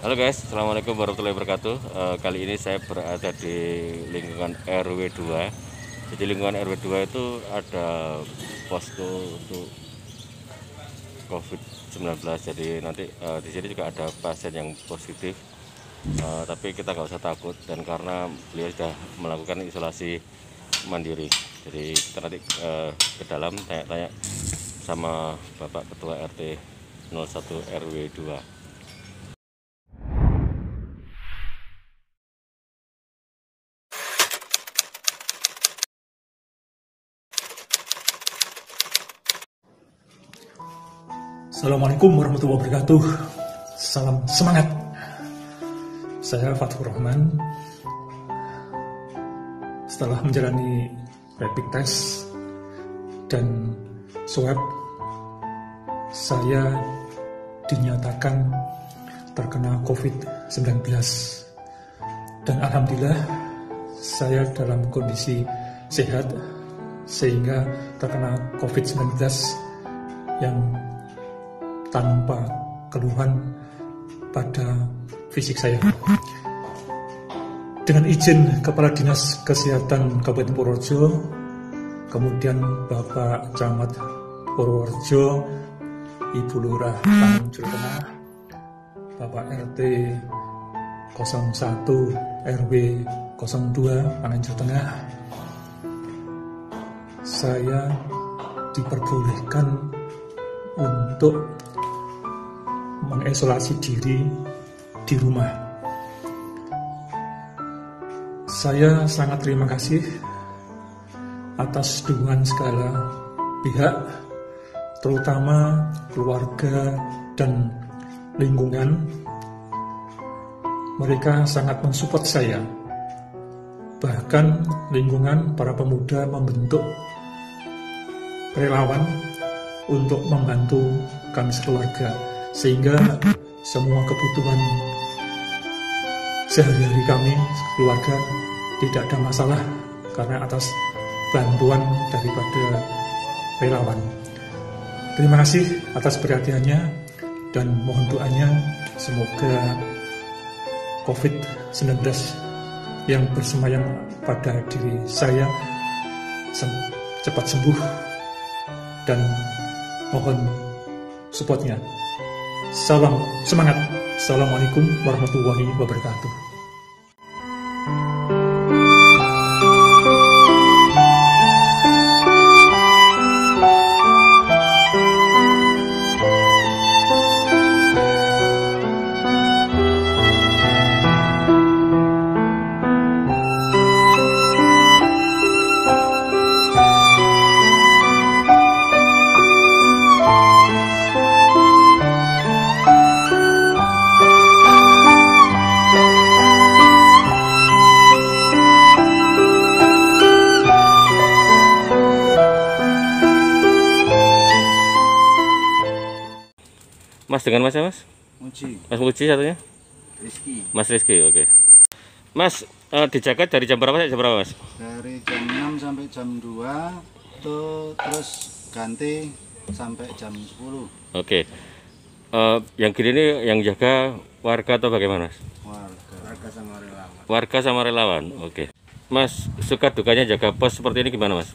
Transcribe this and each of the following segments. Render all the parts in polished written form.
Halo guys, Assalamualaikum warahmatullahi wabarakatuh. Kali ini saya berada di lingkungan RW 2. Jadi lingkungan RW 2 itu ada posko untuk COVID-19. Jadi nanti di sini juga ada pasien yang positif. Tapi kita nggak usah takut, dan karena beliau sudah melakukan isolasi mandiri. Jadi kita nanti ke dalam tanya-tanya sama Bapak Ketua RT 01 RW 2. Assalamualaikum warahmatullahi wabarakatuh. Salam semangat. Saya Fathur Rahman. Setelah menjalani rapid test dan swab, saya dinyatakan terkena COVID-19. Dan alhamdulillah saya dalam kondisi sehat sehingga terkena COVID-19 yang tanpa keluhan pada fisik saya. Dengan izin Kepala Dinas Kesehatan Kabupaten Purworejo, kemudian Bapak Camat Purworejo, Ibu Lurah Tanjung Tengah, Bapak RT 01 RW 02 Pananjur Tengah, saya diperbolehkan untuk mengisolasi diri di rumah. Saya sangat terima kasih atas dukungan segala pihak, terutama keluarga dan lingkungan. Mereka sangat mensupport saya. Bahkan lingkungan para pemuda membentuk relawan untuk membantu kami sekeluarga, sehingga semua kebutuhan sehari-hari kami keluarga tidak ada masalah karena atas bantuan daripada relawan. Terima kasih atas perhatiannya dan mohon doanya semoga COVID-19 yang bersemayam pada diri saya cepat sembuh, dan mohon supportnya. Salam semangat. Assalamualaikum warahmatullahi wabarakatuh. Mas, dengan Mas ya Mas? Muji. Mas Muji satunya? Rizky. Mas Rizky, oke. Mas, dijaga dari jam berapa sampai jam berapa Mas? Dari jam 6 sampai jam 2 tuh, terus ganti sampai jam 10. Oke. Yang gini nih yang jaga warga atau bagaimana Mas? Warga sama relawan. Warga sama relawan, oke. Mas, suka dukanya jaga pos seperti ini gimana Mas?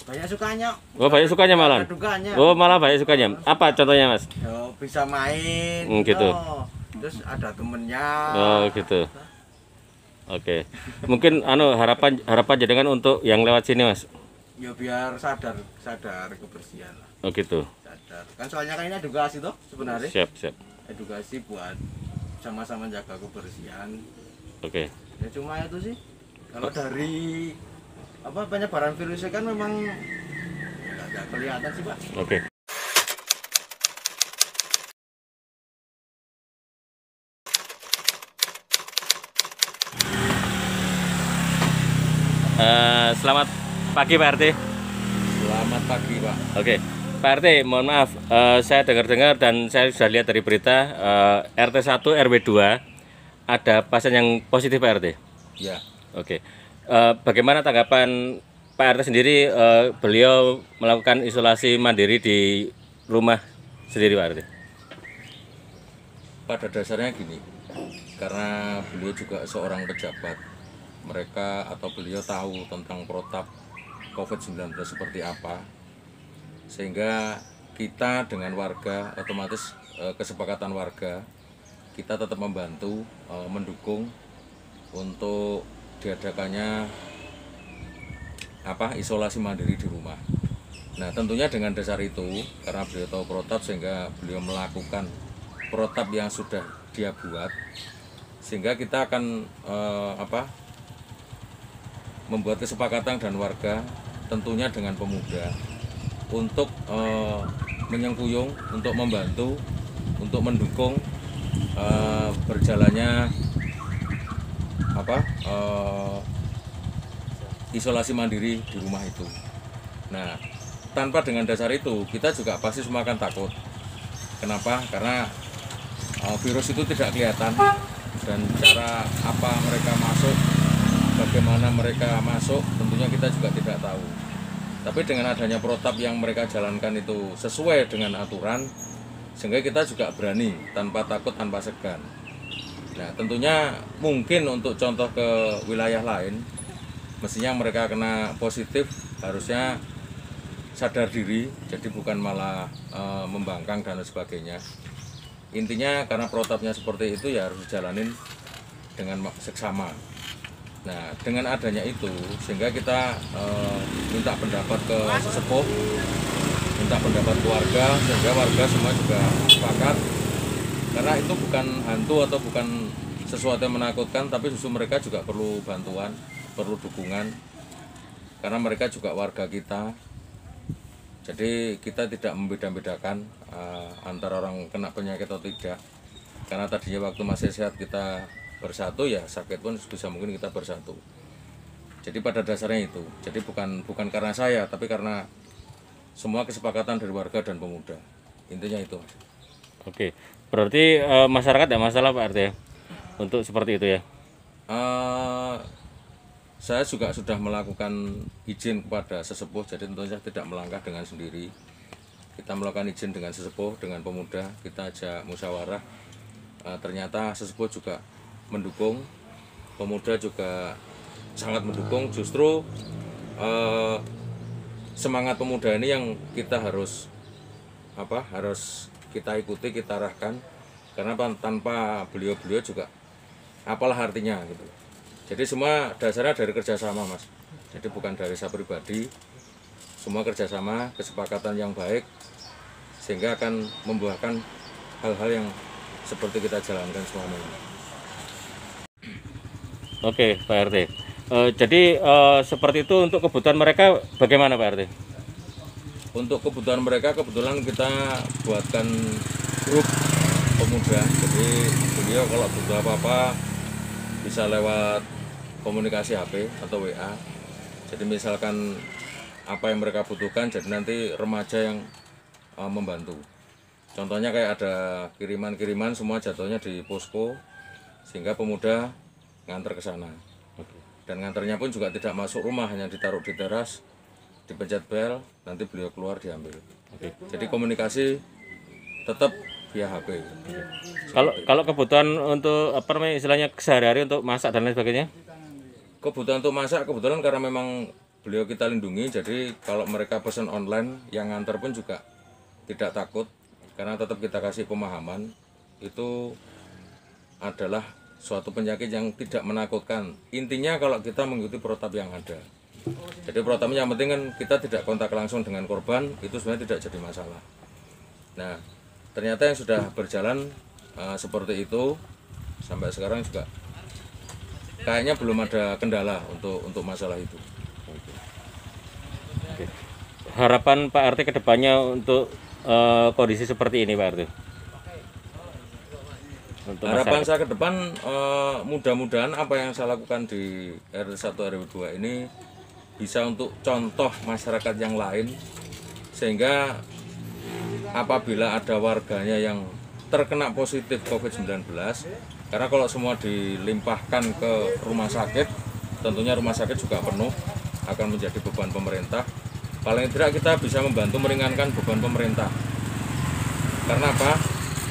Banyak sukanya. Oh, banyak sukanya malah. Dukanya. Oh, malah banyak sukanya. Apa contohnya Mas? Ya, bisa main. Gitu. Terus ada temennya. Oh, gitu. Oke. Mungkin harapan jenengan untuk yang lewat sini Mas. Ya biar sadar kebersihan lah. Oh, gitu. Sadar. Kan soalnya kan ini edukasi toh sebenarnya. Siap. Edukasi buat sama-sama jaga kebersihan. Oke. Ya cuma itu sih. Kalau dari penyebaran virusnya kan memang nggak kelihatan sih Pak. Oke. Selamat pagi Pak RT. Selamat pagi Pak. Oke, Pak RT, mohon maaf, saya dengar-dengar dan saya sudah lihat dari berita RT 1 RW 2 ada pasien yang positif Pak RT. Ya. Oke. Bagaimana tanggapan Pak RT sendiri, beliau melakukan isolasi mandiri di rumah sendiri Pak RT? pada dasarnya gini, karena beliau juga seorang pejabat, mereka atau beliau tahu tentang protap COVID-19 seperti apa, sehingga kita dengan warga otomatis kesepakatan warga kita tetap membantu, mendukung untuk diadakannya isolasi mandiri di rumah. Nah, tentunya dengan dasar itu, karena beliau tahu protap sehingga beliau melakukan protap yang sudah dia buat, sehingga kita akan membuat kesepakatan dan warga tentunya dengan pemuda untuk menyengkuyung, untuk membantu, untuk mendukung berjalannya isolasi mandiri di rumah itu. Nah, tanpa dengan dasar itu kita juga pasti semua akan takut. Kenapa? Karena virus itu tidak kelihatan, dan cara apa mereka masuk, bagaimana mereka masuk, tentunya kita juga tidak tahu. Tapi dengan adanya protap yang mereka jalankan itu sesuai dengan aturan, sehingga kita juga berani tanpa takut, tanpa segan. Nah, tentunya mungkin untuk contoh ke wilayah lain, mestinya mereka kena positif harusnya sadar diri, jadi bukan malah membangkang dan sebagainya. Intinya karena protapnya seperti itu ya harus dijalanin dengan seksama. Nah, dengan adanya itu sehingga kita minta pendapat ke sesepuh, minta pendapat keluarga, sehingga warga semua juga sepakat, karena itu bukan hantu atau bukan sesuatu yang menakutkan, tapi justru mereka juga perlu bantuan, perlu dukungan, karena mereka juga warga kita. Jadi kita tidak membeda-bedakan antara orang kena penyakit atau tidak, karena tadinya waktu masih sehat kita bersatu, ya sakit pun bisa mungkin kita bersatu. Jadi pada dasarnya itu, jadi bukan karena saya, tapi karena semua kesepakatan dari warga dan pemuda. Intinya itu. Oke, berarti masyarakat tidak masalah Pak RT ya untuk seperti itu ya? Saya juga sudah melakukan izin kepada sesepuh, jadi tentunya tidak melangkah dengan sendiri. Kita melakukan izin dengan sesepuh, dengan pemuda, kita ajak musyawarah. Ternyata sesepuh juga mendukung, pemuda juga sangat mendukung. Justru semangat pemuda ini yang kita harus kita ikuti, kita arahkan, karena tanpa beliau-beliau juga apalah artinya gitu. Jadi semua dasarnya dari kerjasama, Mas. Jadi bukan dari saya pribadi, semua kerjasama, kesepakatan yang baik, sehingga akan membuahkan hal-hal yang seperti kita jalankan selama ini. Oke, Pak RT. Jadi seperti itu untuk kebutuhan mereka bagaimana Pak RT? Untuk kebutuhan mereka kebetulan kita buatkan grup pemuda. Jadi beliau kalau butuh apa-apa bisa lewat komunikasi HP atau WA. Jadi misalkan apa yang mereka butuhkan, jadi nanti remaja yang membantu. Contohnya kayak ada kiriman-kiriman, semua jatuhnya di posko, sehingga pemuda nganter ke sana. Dan nganternya pun juga tidak masuk rumah, hanya ditaruh di teras, dipencet bel, nanti beliau keluar diambil. Jadi komunikasi tetap via HP. Kalau kebutuhan untuk apa namanya istilahnya sehari-hari untuk masak dan lain sebagainya? Kebutuhan untuk masak kebetulan karena memang beliau kita lindungi, jadi kalau mereka pesan online yang nganter pun juga tidak takut, karena tetap kita kasih pemahaman itu adalah suatu penyakit yang tidak menakutkan. Intinya kalau kita mengikuti protap yang ada. Jadi protapnya yang penting kan kita tidak kontak langsung dengan korban, itu sebenarnya tidak jadi masalah. Nah, ternyata yang sudah berjalan seperti itu sampai sekarang juga kayaknya belum ada kendala untuk masalah itu. Oke. Harapan Pak RT ke depannya untuk kondisi seperti ini Pak RT? Untuk harapan masyarakat. saya ke depan mudah-mudahan apa yang saya lakukan di RT 1 RW 2 ini bisa untuk contoh masyarakat yang lain, sehingga apabila ada warganya yang terkena positif COVID-19, karena kalau semua dilimpahkan ke rumah sakit, tentunya rumah sakit juga penuh, akan menjadi beban pemerintah. Paling tidak kita bisa membantu meringankan beban pemerintah. Karena apa?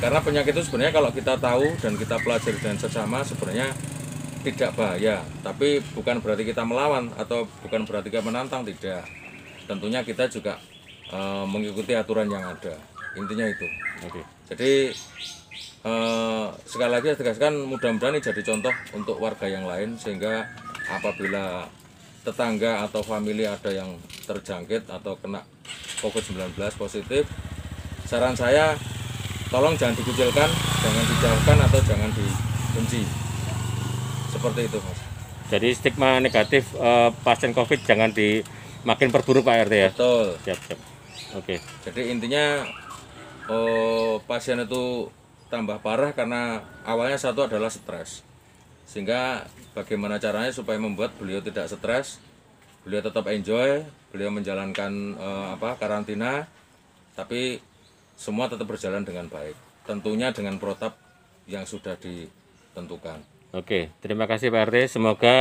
Karena penyakit itu sebenarnya kalau kita tahu dan kita pelajari dengan seksama sebenarnya tidak bahaya, tapi bukan berarti kita melawan atau bukan berarti kita menantang, tidak. Tentunya kita juga mengikuti aturan yang ada. Intinya itu. Oke. Jadi sekali lagi saya tegaskan, mudah-mudahan ini jadi contoh untuk warga yang lain, sehingga apabila tetangga atau famili ada yang terjangkit atau kena COVID-19 positif, saran saya tolong jangan dikucilkan, jangan dijauhkan atau jangan dibenci. Seperti itu, Mas. Jadi stigma negatif pasien COVID jangan makin perburuk Pak RT ya. Betul. Siap, siap. Oke. Jadi intinya pasien itu tambah parah karena awalnya satu adalah stres. Sehingga bagaimana caranya supaya membuat beliau tidak stres, beliau tetap enjoy, beliau menjalankan karantina, tapi semua tetap berjalan dengan baik. Tentunya dengan protap yang sudah ditentukan. Oke, terima kasih Pak RT. Semoga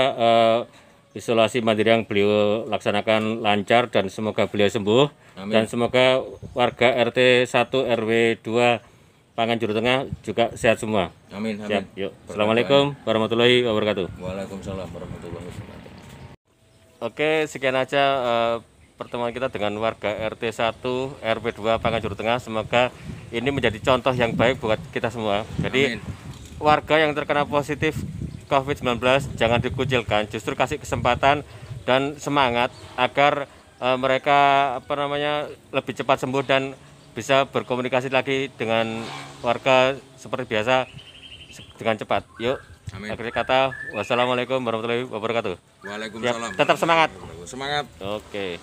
isolasi mandiri yang beliau laksanakan lancar dan semoga beliau sembuh. Amin. Dan semoga warga RT 1 RW 2 Pangan Juru Tengah juga sehat semua. Amin, amin. Siap, yuk. Assalamualaikum warahmatullahi wabarakatuh. Waalaikumsalam warahmatullahi wabarakatuh. Oke, sekian aja pertemuan kita dengan warga RT 1 RW 2 Pangan Juru Tengah. Semoga ini menjadi contoh yang baik buat kita semua. Jadi warga yang terkena positif COVID-19 jangan dikucilkan, justru kasih kesempatan dan semangat agar mereka lebih cepat sembuh dan bisa berkomunikasi lagi dengan warga seperti biasa dengan cepat. Yuk. Amin. Akhir kata, wassalamualaikum warahmatullahi wabarakatuh. Waalaikumsalam. Siap, tetap semangat. Semangat. Oke.